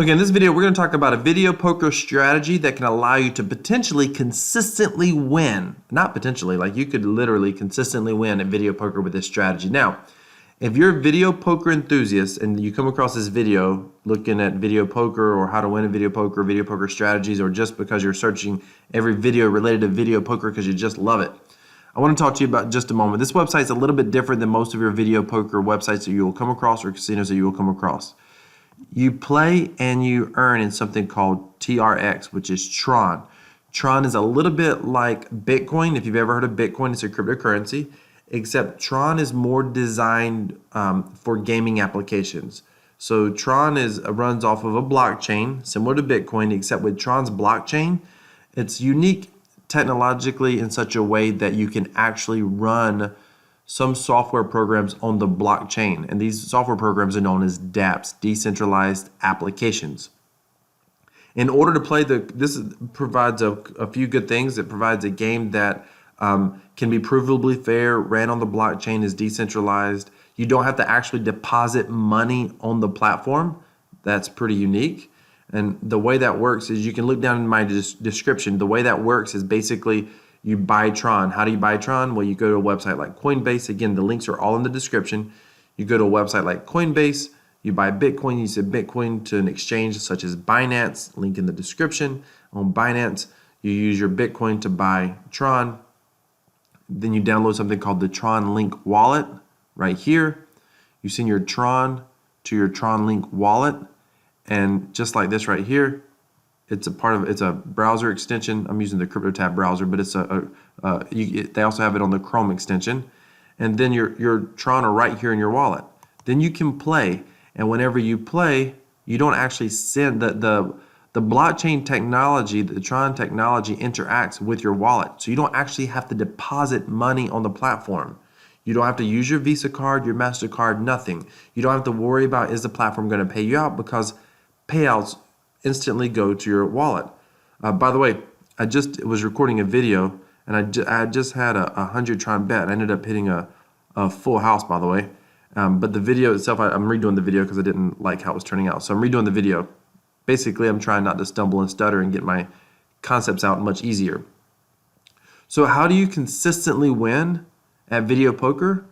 Okay, in this video, we're going to talk about a video poker strategy that can allow you to potentially consistently win. Not potentially, like you could literally consistently win at video poker with this strategy. Now, if you're a video poker enthusiast and you come across this video looking at video poker or how to win a video poker strategies, or just because you're searching every video related to video poker because you just love it, I want to talk to you about just a moment. This website is a little bit different than most of your video poker websites that you will come across or casinos that you will come across. You play and you earn in something called TRX, which is Tron. Tron is a little bit like Bitcoin. If you've ever heard of Bitcoin, it's a cryptocurrency, except Tron is more designed for gaming applications. So Tron runs off of a blockchain similar to Bitcoin, except with Tron's blockchain, it's unique technologically in such a way that you can actually run some software programs on the blockchain, and these software programs are known as dApps, decentralized applications. In order to play this provides a few good things. It provides a game that can be provably fair, ran on the blockchain, is decentralized. You don't have to actually deposit money on the platform. That's pretty unique. And the way that works is, you can look down in my description. The way that works is basically you buy Tron. How do you buy Tron? Well, you go to a website like Coinbase. Again, the links are all in the description. You go to a website like Coinbase, you buy Bitcoin, you send Bitcoin to an exchange such as Binance, link in the description. On Binance, you use your Bitcoin to buy Tron. Then you download something called the Tron Link wallet right here. You send your Tron to your Tron Link wallet, and just like this right here, it's a browser extension. I'm using the Cryptotab Browser, but it's they also have it on the Chrome extension. And then your Tron are right here in your wallet. Then you can play, and whenever you play, you don't actually send the blockchain technology, the Tron technology interacts with your wallet. So you don't actually have to deposit money on the platform. You don't have to use your Visa card, your MasterCard, nothing. You don't have to worry about, is the platform going to pay you out, because payouts instantly go to your wallet. By the way, I just was recording a video, and I just had a 100 Tron bet. I ended up hitting a full house, by the way. But the video itself, I'm redoing the video because I didn't like how it was turning out. So I'm redoing the video. Basically, I'm trying not to stumble and stutter and get my concepts out much easier. So how do you consistently win at video poker?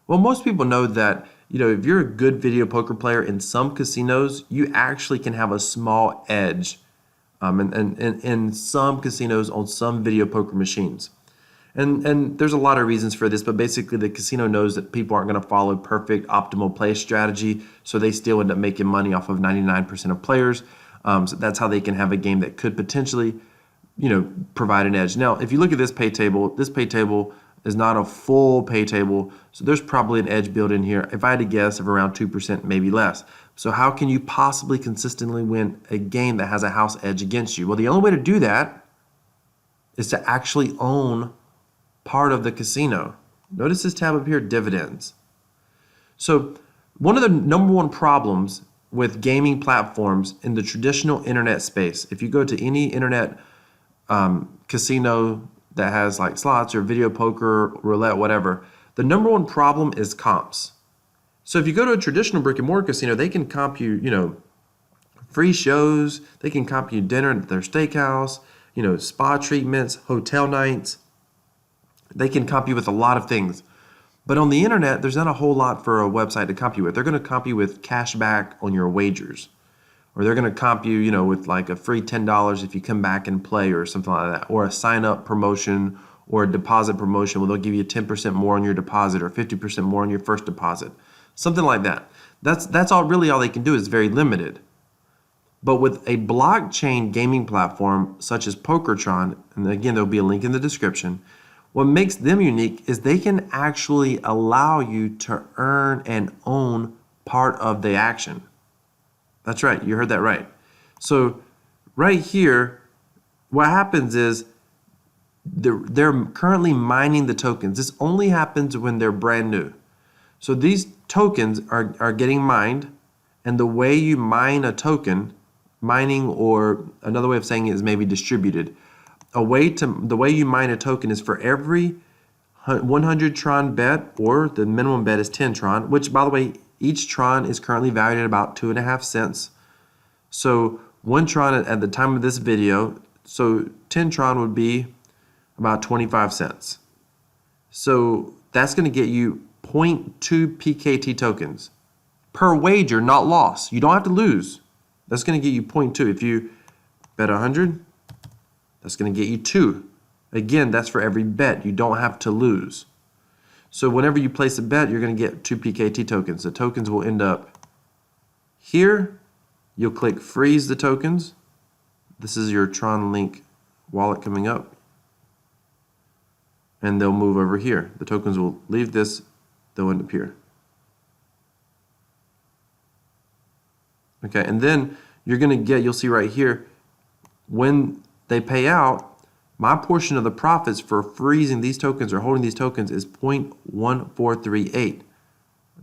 Well, most people know that, if you're a good video poker player in some casinos, you actually can have a small edge in some casinos on some video poker machines. And there's a lot of reasons for this, but basically the casino knows that people aren't going to follow perfect optimal play strategy, so they still end up making money off of 99% of players. So that's how they can have a game that could potentially, provide an edge. Now, if you look at this pay table is not a full pay table, so there's probably an edge built in here, if I had to guess, of around 2%, maybe less. So how can you possibly consistently win a game that has a house edge against you? Well, the only way to do that is to actually own part of the casino. Notice this tab up here, dividends. So one of the number one problems with gaming platforms in the traditional internet space, if you go to any internet casino that has like slots or video poker, roulette, whatever, the number one problem is comps. So if you go to a traditional brick and mortar casino, they can comp you, free shows, they can comp you dinner at their steakhouse, spa treatments, hotel nights. They can comp you with a lot of things. But on the internet, there's not a whole lot for a website to comp you with. They're going to comp you with cash back on your wagers. Or they're going to comp you, with like a free $10 if you come back and play, or something like that. Or a sign-up promotion or a deposit promotion where they'll give you 10% more on your deposit or 50% more on your first deposit. Something like that. That's all they can do, is very limited. But with a blockchain gaming platform such as PokerTron, and again, there'll be a link in the description, what makes them unique is they can actually allow you to earn and own part of the action. That's right, you heard that right. So right here, what happens is they're currently mining the tokens. This only happens when they're brand new. So these tokens are getting mined, and the way you mine a token, mining, or another way of saying it is maybe distributed. The way you mine a token is for every 100 Tron bet, or the minimum bet is 10 Tron, which, by the way, each Tron is currently valued at about 2.5 cents. So 1 Tron at the time of this video, so 10 Tron would be about 25 cents. So that's going to get you 0.2 PKT tokens per wager, not loss. You don't have to lose. That's going to get you 0.2. If you bet 100, that's going to get you 2. Again, that's for every bet. You don't have to lose. So whenever you place a bet, you're going to get 2 PKT tokens. The tokens will end up here. You'll click freeze the tokens. This is your Tron Link wallet coming up. And they'll move over here. The tokens will leave this. They'll end up here. Okay, and then you're going to get, you'll see right here, when they pay out, my portion of the profits for freezing these tokens or holding these tokens is 0.1438.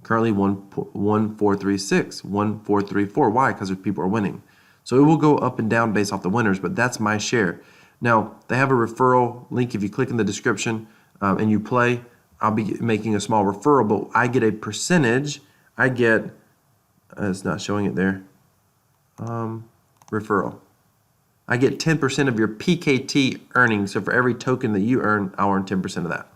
Currently 1.1436, 1.434. Why? Because people are winning. So it will go up and down based off the winners, but that's my share. Now, they have a referral link. If you click in the description and you play, I'll be making a small referral, but I get a percentage. I get, it's not showing it there, referral. I get 10% of your PKT earnings. So for every token that you earn, I'll earn 10% of that.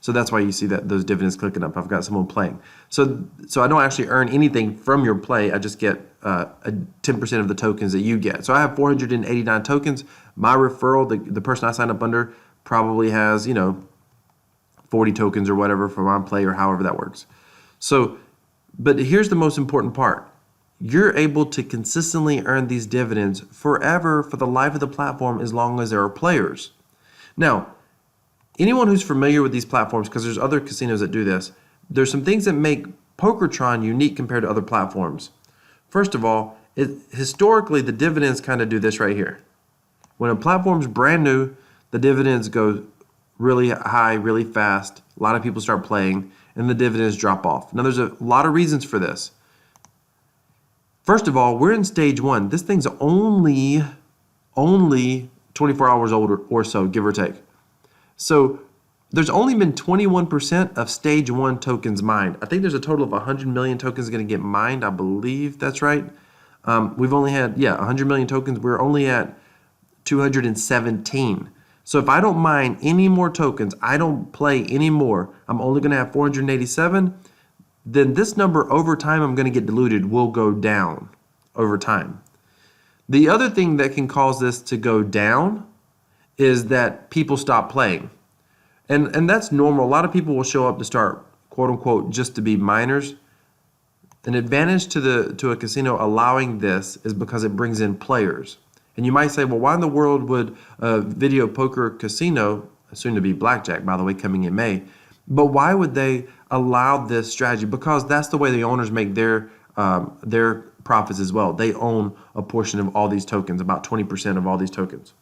So that's why you see that those dividends clicking up. I've got someone playing. So I don't actually earn anything from your play. I just get 10% of the tokens that you get. So I have 489 tokens. My referral, the person I signed up under, probably has 40 tokens or whatever for my play or however that works. So, but here's the most important part. You're able to consistently earn these dividends forever for the life of the platform as long as there are players. Now, anyone who's familiar with these platforms, because there's other casinos that do this, there's some things that make PokerTron unique compared to other platforms. First of all, historically, the dividends kind of do this right here. When a platform's brand new, the dividends go really high, really fast. A lot of people start playing, and the dividends drop off. Now, there's a lot of reasons for this. First of all, we're in stage 1. This thing's only 24 hours old or so, give or take. So there's only been 21% of stage 1 tokens mined. I think there's a total of 100 million tokens going to get mined. I believe that's right. We've only had, 100 million tokens. We're only at 217. So if I don't mine any more tokens, I don't play any more, I'm only going to have 487, then this number over time I'm going to get diluted will go down over time. The other thing that can cause this to go down is that people stop playing. And that's normal. A lot of people will show up to start, quote unquote, just to be miners. An advantage to a casino allowing this is because it brings in players. And you might say, well, why in the world would a video poker casino, soon to be blackjack, by the way, coming in May, but why would they allow this strategy? Because that's the way the owners make their profits as well. They own a portion of all these tokens, about 20% of all these tokens.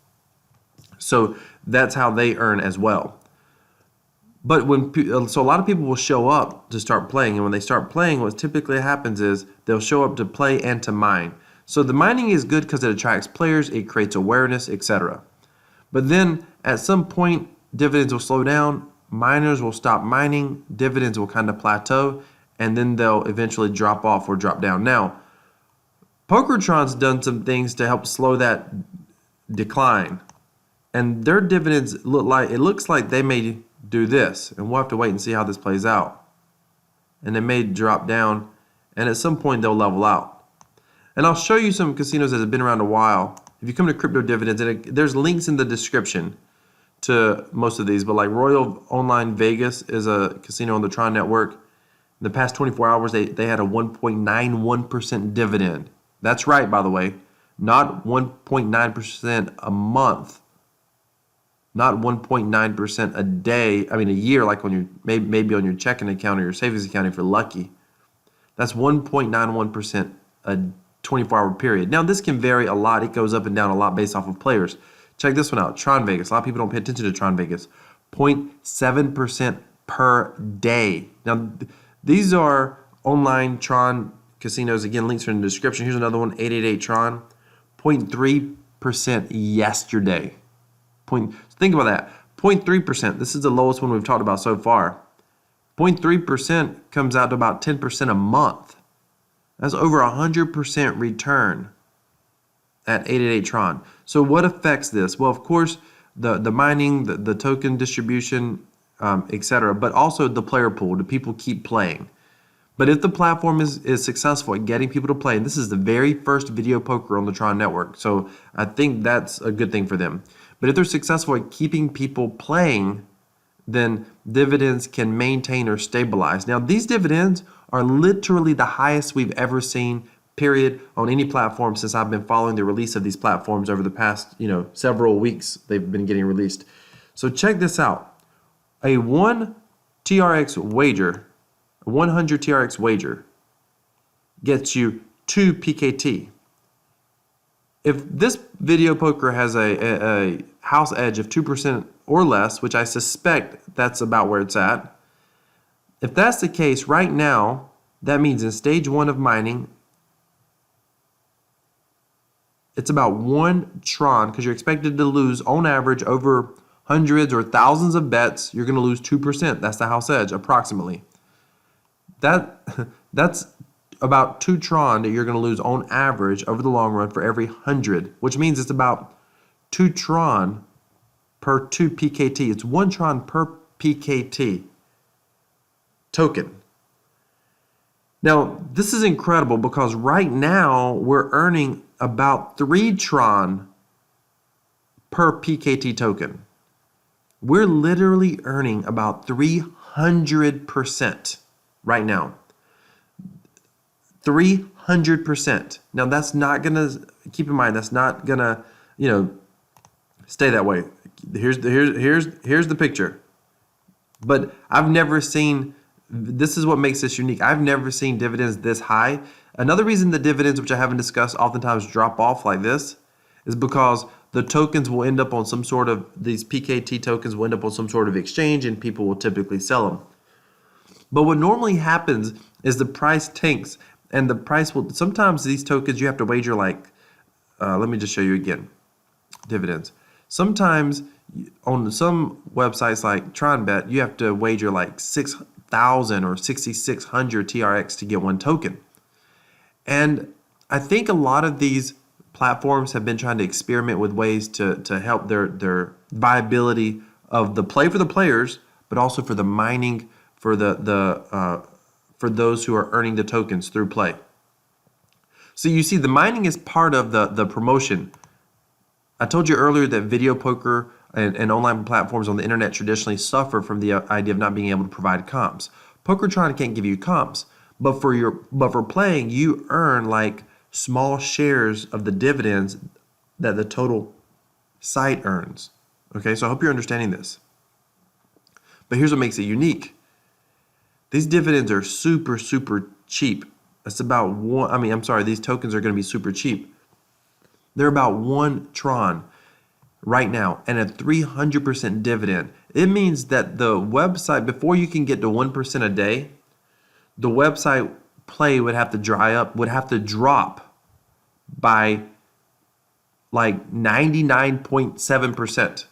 So that's how they earn as well. But so a lot of people will show up to start playing, and when they start playing, what typically happens is they'll show up to play and to mine. So the mining is good because it attracts players, it creates awareness, etc. But then at some point, dividends will slow down, miners will stop mining, dividends will kind of plateau, and then they'll eventually drop off or drop down. Now, PokerTron's done some things to help slow that decline, and their dividends looks like they may do this, and we'll have to wait and see how this plays out. And they may drop down, and at some point they'll level out. And I'll show you some casinos that have been around a while. If you come to Crypto Dividends, and there's links in the description to most of these, but like Royal Online Vegas is a casino on the Tron network. In the past 24 hours, they had a 1.91% dividend. That's right, by the way, not 1.9% a month, not 1.9% a day. I mean, a year, like when you maybe on your checking account or your savings account if you're lucky. That's 1.91% a 24-hour period. Now, this can vary a lot. It goes up and down a lot based off of players. Check this one out. Tron Vegas. A lot of people don't pay attention to Tron Vegas. 0.7% per day. Now, these are online Tron casinos. Again, links are in the description. Here's another one, 888 Tron. 0.3% yesterday. Think about that. 0.3%. This is the lowest one we've talked about so far. 0.3% comes out to about 10% a month. That's over 100% return at 888 Tron. So what affects this? Well, of course, the mining, the token distribution, etc., but also the player pool. Do people keep playing? But if the platform is successful at getting people to play, and this is the very first video poker on the Tron network, so I think that's a good thing for them. But if they're successful at keeping people playing, then dividends can maintain or stabilize. Now, these dividends are literally the highest we've ever seen, period, on any platform since I've been following the release of these platforms over the past, several weeks. They've been getting released. So check this out. A 100 TRX wager gets you 2 PKT. If this video poker has a house edge of 2% or less, which I suspect that's about where it's at, if that's the case right now, that means in stage 1 of mining, it's about 1 Tron, because you're expected to lose on average over hundreds or thousands of bets, you're going to lose 2%. That's the house edge, approximately. That's about 2 Tron that you're going to lose on average over the long run for every 100, which means it's about 2 Tron per 2 PKT. It's 1 Tron per PKT token. Now, this is incredible because right now we're earning about 3 Tron per PKT token. We're literally earning about 300% right now. 300%. Now that's not gonna, keep in mind, that's not gonna, stay that way. Here's the picture. But I've never seen, this is what makes this unique. I've never seen dividends this high. Another reason the dividends, which I haven't discussed, oftentimes drop off like this is because the tokens will end up on some sort of, these PKT tokens will end up on some sort of exchange and people will typically sell them. But what normally happens is the price tanks, and the price will, sometimes these tokens you have to wager like, let me just show you again, dividends. Sometimes on some websites like TronBet, you have to wager like 6,000 or 6,600 TRX to get 1 token. And I think a lot of these platforms have been trying to experiment with ways to help their viability of the play for the players, but also for the mining for for those who are earning the tokens through play. So you see, the mining is part of the promotion. I told you earlier that video poker and online platforms on the internet traditionally suffer from the idea of not being able to provide comps. PokerTron can't give you comps, but for playing, you earn like small shares of the dividends that the total site earns. Okay, so I hope you're understanding this. But here's what makes it unique. These dividends are super, super cheap. It's about these tokens are going to be super cheap. They're about 1 Tron right now and a 300% dividend. It means that the website, before you can get to 1% a day, the website play would have to dry up, would have to drop by like 99.7%.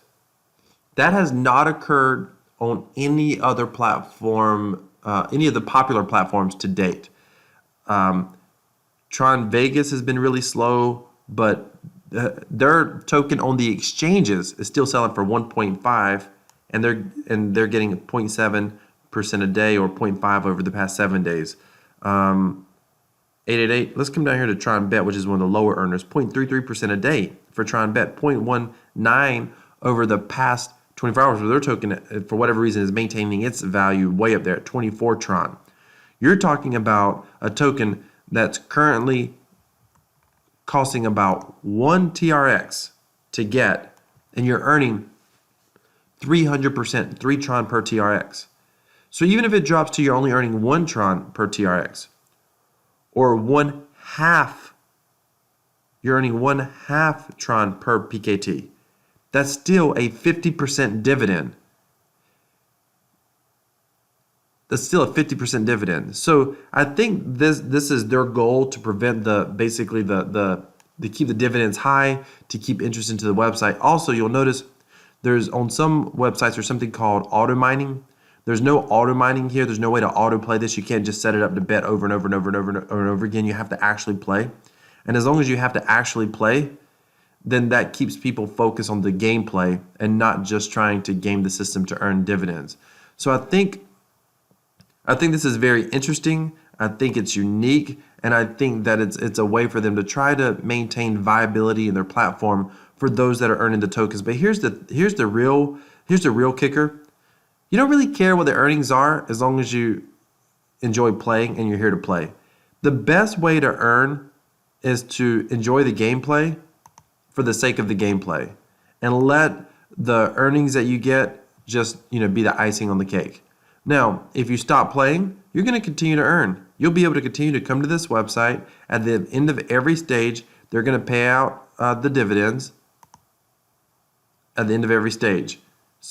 That has not occurred on any other platform, any of the popular platforms to date. Tron Vegas has been really slow, but their token on the exchanges is still selling for 1.5, and they're getting 0.7% a day or 0.5 over the past 7 days. 888. Let's come down here to Tron Bet, which is one of the lower earners, 0.33% a day for Tron Bet, 0.19 over the past 24 hours, where their token, for whatever reason, is maintaining its value way up there at 24 Tron. You're talking about a token that's currently costing about 1 TRX to get, and you're earning 300%, 3 Tron per TRX. So even if it drops to you're only earning 1 Tron per TRX, or you're earning 1/2 Tron per PKT, that's still a 50% dividend. That's still a 50% dividend. So I think this is their goal, to prevent to keep the dividends high, to keep interest into the website. Also, you'll notice there's on some websites there's something called auto mining. There's no auto mining here. There's no way to auto play this. You can't just set it up to bet over and over and over and over and over again. You have to actually play. And as long as you have to actually play, then that keeps people focused on the gameplay and not just trying to game the system to earn dividends. So I think this is very interesting. I think it's unique, and I think that it's a way for them to try to maintain viability in their platform for those that are earning the tokens. But here's the real kicker. You don't really care what the earnings are as long as you enjoy playing and you're here to play. The best way to earn is to enjoy the gameplay for the sake of the gameplay, and let the earnings that you get just be the icing on the cake. Now, if you stop playing, you're going to continue to earn. You'll be able to continue to come to this website. At the end of every stage, they're going to pay out the dividends at the end of every stage.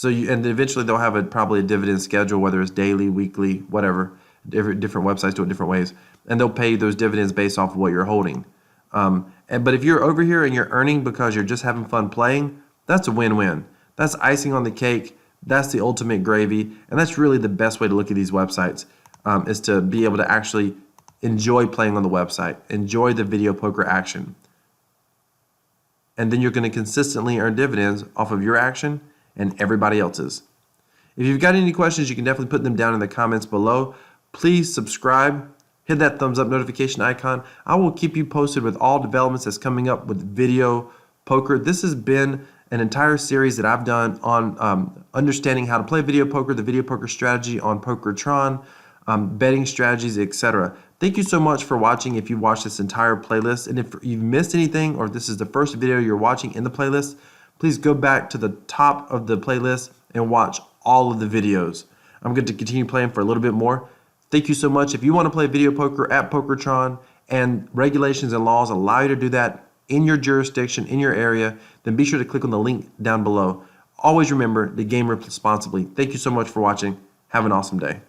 And eventually they'll have probably a dividend schedule, whether it's daily, weekly, whatever. Different websites do it different ways, and they'll pay those dividends based off of what you're holding. But if you're over here and you're earning because you're just having fun playing, that's a win-win. That's icing on the cake. That's the ultimate gravy, and that's really the best way to look at these websites, is to be able to actually enjoy playing on the website, enjoy the video poker action, and then you're going to consistently earn dividends off of your action and everybody else's. If you've got any questions, you can definitely put them down in the comments below. Please subscribe. Hit that thumbs up notification icon. I will keep you posted with all developments that's coming up with video poker. This has been an entire series that I've done on understanding how to play video poker, the video poker strategy on Tron, betting strategies, etc. Thank you so much for watching if you've watched this entire playlist. And if you've missed anything, or if this is the first video you're watching in the playlist, please go back to the top of the playlist and watch all of the videos. I'm going to continue playing for a little bit more. Thank you so much. If you want to play video poker at Tron, and regulations and laws allow you to do that in your jurisdiction, in your area, then be sure to click on the link down below. Always remember to game responsibly. Thank you so much for watching. Have an awesome day.